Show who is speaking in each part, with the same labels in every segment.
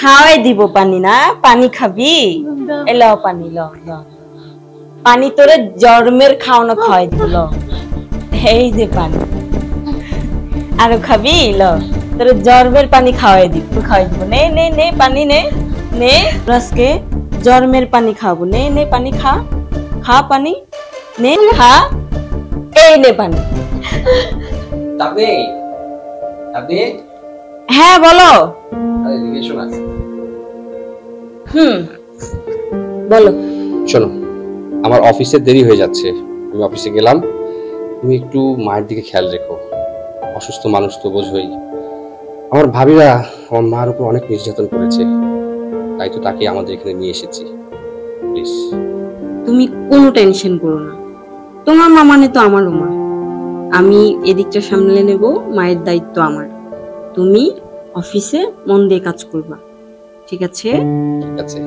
Speaker 1: খাওয়াই দিব পানি না, পানি খাবি? এলাও পানি, ল পানি তোরে জন্মের খাওয়ানো খাওয়াই দিব, ল এই যে পানি। আরো খাবি? ল তোরে জন্মের পানি খাওয়াই দিব, নে নে নে পানি নে নে, আজকে জন্মের পানি খাবো, নে নে পানি খা, খা পানি নে, খা, এই নে পানি। হ্যাঁ বলো। বলো।
Speaker 2: শোনো, আমার অফিসে দেরি হয়ে যাচ্ছে, আমি অফিসে গেলাম। তুমি একটু মায়ের দিকে খেয়াল রেখো, অসুস্থ মানুষ তো বোঝোই। আমার ভাবিরা আমার মার উপর অনেক নির্যাতন করেছে, তাই তো তাকে আমাদের এখানে নিয়ে এসেছি। প্লিজ
Speaker 1: তুমি কোনো টেনশন করো না, তোমার মা মানে তো আমারও মা। আমি এদিকটা সামলে নেব, মায়ের দায়িত্ব আমার। তুমি অফিসে মন দিয়ে কাজ করবা, ঠিক আছে?
Speaker 2: ঠিক আছে,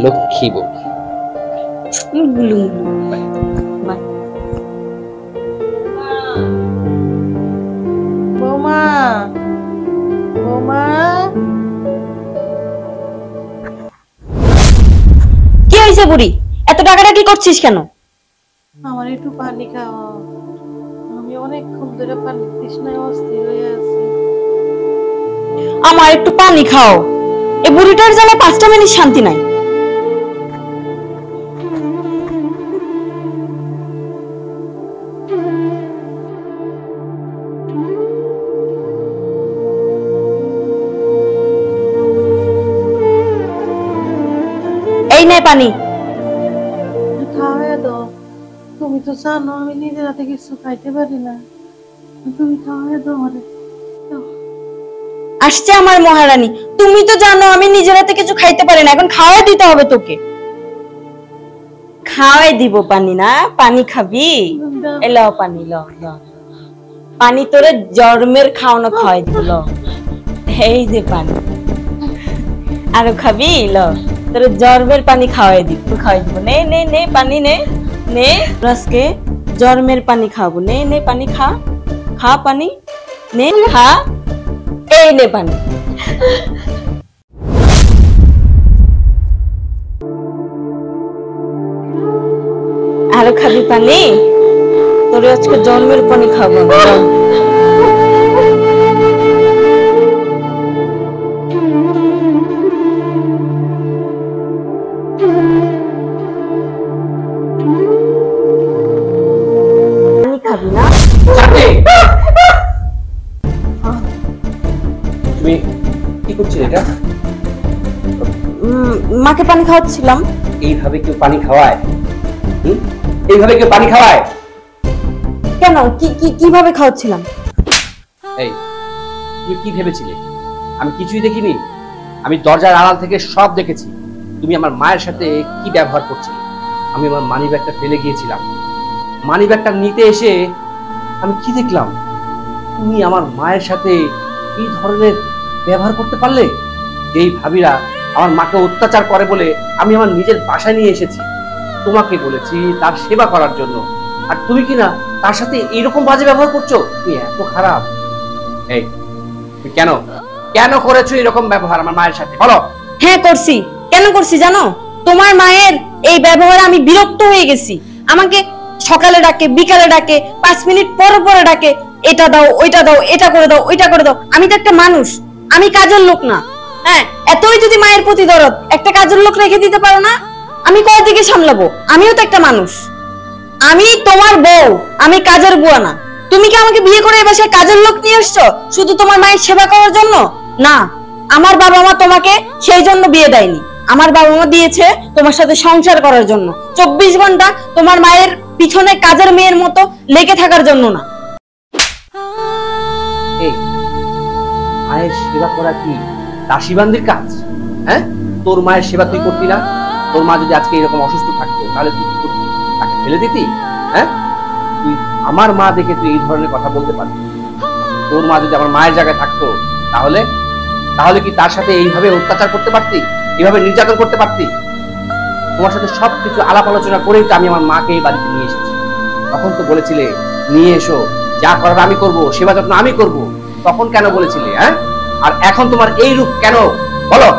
Speaker 2: লক্ষ্মী বউ।
Speaker 3: বৌমা, বৌমা,
Speaker 1: কি হয়েছে বুড়ি? এত টাকাটা কি করছিস কেন?
Speaker 3: আমার একটু পানি খাও, আমি অনেকক্ষণ ধরে পানি তৃষ্ণায় অস্থির হয়ে আছি।
Speaker 1: আমার একটু পানি খাও, এই বুড়িটার জ্বালা 5টা মিনিট শান্তি নাই। এই নে পানি।
Speaker 3: খাওয়াই দাও, তুমি তো জানো আমি নিজের হাতে কিছু খাইতে পারি না, তুমি খাওয়াই দাও আমারে।
Speaker 1: আসছে আমার মহারানী, তুমি তো জানো আমি নিজের হাতে কিছু খাইতে পারি না, এখন খাওয়াই দিতে হবে তোকে। খাওয়াই দিব পানি না, পানি খাবি? এলাও পানি, ল পানি তোরে জন্মের খাওয়ানো খাওয়াই দিব, ল এই যে পানি। আরো খাবি? ল তোরে জন্মের পানি খাওয়াই দিব, নে নে নে পানি নে নে, আজকে জন্মের পানি খাবো, নে নে পানি খা, খা পানি নে, খা, এই নে পানি। আরো খাবি পানি? তোরে আজকে জন্মের পানি খাবো। পানি খাবি না?
Speaker 2: তুমি কি করছিলে এটা?
Speaker 1: মাকে পানি খাওয়াচ্ছিলাম।
Speaker 2: এইভাবে কেউ পানি খাওয়ায়? এইভাবে কেউ পানি খাওয়ায়?
Speaker 1: কেন? কিভাবে খাওয়াচ্ছিলাম?
Speaker 2: এই তুমি কি ভেবেছিলে আমি কিছুই দেখিনি? আমি দরজার আড়াল থেকে সব দেখেছি। তুমি আমার মায়ের সাথে কি ব্যবহার করছিলে। আমি আমার মানি ব্যাগটা ফেলে গিয়েছিলাম, মানি ব্যাগটা নিতে এসে আমি কি দেখলাম, তুমি আমার মায়ের সাথে এই ধরনের ব্যবহার করতে পারলে। যেই ভাবিরা আমার মাকে অত্যাচার করে বলে আমি আমার নিজের বাসায় নিয়ে এসেছি, তোমাকে বলেছি তার সেবা করার জন্য, আর তুমি কিনা তার সাথে এইরকম বাজে ব্যবহার করছো। তুমি এত খারাপ। এই তুমি কেন কেন করেছো এরকম ব্যবহার আমার মায়ের সাথে, বলো?
Speaker 1: হ্যাঁ করছি। কেন করছি জানো? তোমার মায়ের এই ব্যবহারে আমি বিরক্ত হয়ে গেছি। আমাকে সকালে ডাকে, বিকালে ডাকে, 5 মিনিট পরে পরে ডাকে, এটা দাও ওইটা দাও, এটা করে দাও ওইটা করে দাও। আমি তো একটা মানুষ, আমি কাজের লোক না। হ্যাঁ, এতই যদি মায়ের প্রতি দরদ, একটা কাজের লোক রেখে দিতে পারো না? আমি কয়দিকে সামলাবো? আমিও তো একটা মানুষ। আমি তোমার বউ, আমি কাজের বুয়া না। তুমি কি আমাকে বিয়ে করে এই বাসায় কাজের লোক নিয়ে এসছো শুধু তোমার মায়ের সেবা করার জন্য? না, আমার বাবা মা তোমাকে সেই জন্য বিয়ে দেয়নি। আমার বাবা মা দিয়েছে তোমার সাথে সংসার করার জন্য, 24 ঘন্টা তোমার মায়ের পিছনে কাজের মেয়ের মতো লেগে থাকার জন্য না।
Speaker 2: এই মায়ের সেবা করা কি দাসীবান্দির কাজ? হ্যাঁ, তোর মায়ের সেবা তুই করতি না? তোর মা যদি আজকে এরকম অসুস্থ থাকতো তাহলে তুই কি করতি? তাকে ফেলে দিতি? হ্যাঁ, তুই আমার মা দেখে তুই এই ধরনের কথা বলতে পারবি? তোর মা যদি আমার মায়ের জায়গায় থাকতো তাহলে তাহলে কি তার সাথে এইভাবে অত্যাচার করতে পারতি, এইভাবে নির্যাতন করতে পারতি? তোমার সাথে সবকিছু আলাপ আলোচনা করেই তো আমি আমার মাকে এই বাড়িতে নিয়ে এসেছি। তখন তো বলেছিলে নিয়ে এসো, যা করার আমি করব, সেবা যত্ন আমি করব। তখন কেন বলেছিলে? হ্যাঁ, আর এখন তোমার এই রূপ কেন বলো?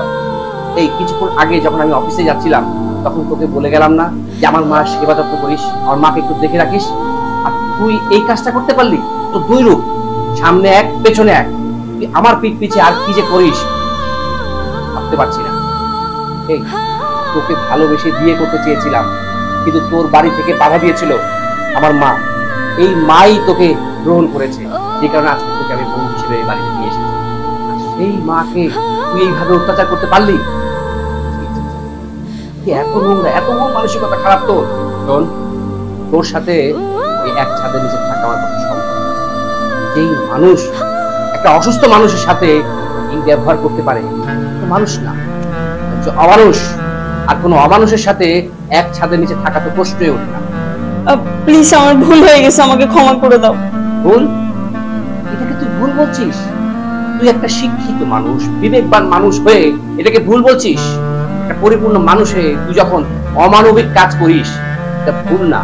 Speaker 2: এই কিছুক্ষণ আগে যখন আমি অফিসে যাচ্ছিলাম তখন তোকে বলে গেলাম না যে আমার মার সেবা যত্ন করিস, আমার মাকে একটু দেখে রাখিস? আর তুই এই কাজটা করতে পারলি? তো দুই রূপ, সামনে এক পেছনে এক, তুই আমার পিঠ পিছে আর কি যে করিস ভাবতে পারছি না। এই তোকে ভালোবেসে বিয়ে করতে চেয়েছিলাম, কিন্তু তোর বাড়ি থেকে বাধা দিয়েছিল আমার মা। এই মাই তোকে গ্রহণ করেছে, যে কারণে আজকে তোকে আমি বউ হিসেবে এই বাড়িতে নিয়ে এসেছি। আর সেই মাকে তুই এইভাবে অত্যাচার করতে পারলি? কি এত নোংরা, এত মন মানসিকতা খারাপ তোর! শোন, তোর সাথে এই এক ছাদের নিচে থাকা আমার পক্ষে সম্ভব না। যেই মানুষ একটা অসুস্থ মানুষের সাথে এই ব্যবহার করতে পারে, তো মানুষ না, অমানুষ। আর কোনো অমানুষের সাথে এক ছাদের নিচে থাকা তো প্রশ্নই ওঠে না।
Speaker 1: প্লিজ, আমার ভুল হয়ে গেছে, আমাকে ক্ষমা করে দাও।
Speaker 2: ভুল? এটাকে তুই ভুল বলছিস? তুই একটা শিক্ষিত মানুষ, বিবেকবান মানুষ হয়ে এটাকে ভুল বলছিস? একটা পরিপূর্ণ মানুষ হয়ে তুই যখন অমানবিক কাজ করিস, এটা ভুল না।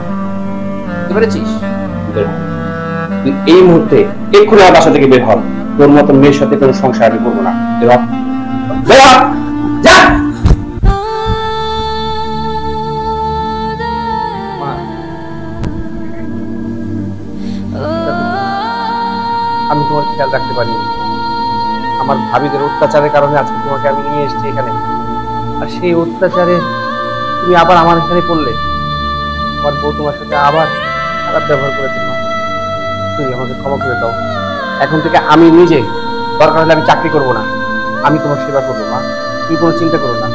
Speaker 2: বুঝতে পেরেছিস? তুই এই মুহূর্তে এক্ষুনি আমার বাসা থেকে বের হ। তোর মতো মেয়ের সাথে কোনো সংসার আমি করবো না। বের হ, বের হ, যা। আমি তোমার খেয়াল রাখতে পারি, আমার ভাবিদের অত্যাচারের কারণে আজকে তোমাকে আমি নিয়ে এসেছি এখানে। আর সেই অত্যাচারে তুমি আবার আমার এখানে পড়লে। আমার বউ তোমার সাথে আবার খারাপ ব্যবহার করেছে। মা, তুই আমাকে ক্ষমা করে দাও। এখন থেকে আমি নিজে, দরকার হলে আমি চাকরি করবো না, আমি তোমার সেবা করবো। মা, তুমি কোনো চিন্তা করো না।